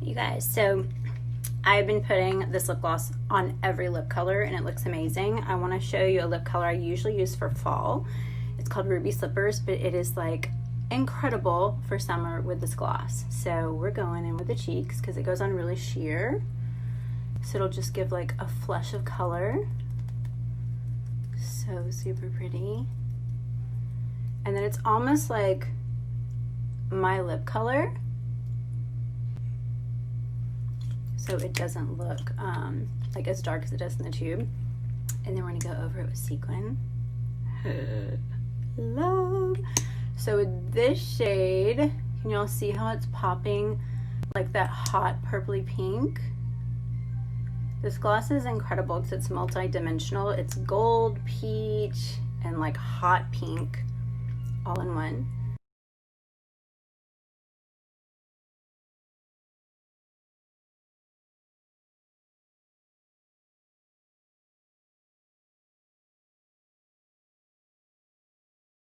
You guys, so I've been putting this lip gloss on every lip color and it looks amazing. I want to show you a lip color I usually use for fall. It's called Ruby Slippers, but it is like incredible for summer with this gloss. So we're going in with the cheeks because it goes on really sheer. So it'll just give like a flush of color. So super pretty. And then it's almost like my lip color. So it doesn't look like as dark as it does in the tube. And then we're gonna go over it with Sequin. Love. So with this shade, can y'all see how it's popping like that hot purpley pink? This gloss is incredible because it's multi-dimensional. It's gold, peach, and like hot pink all in one.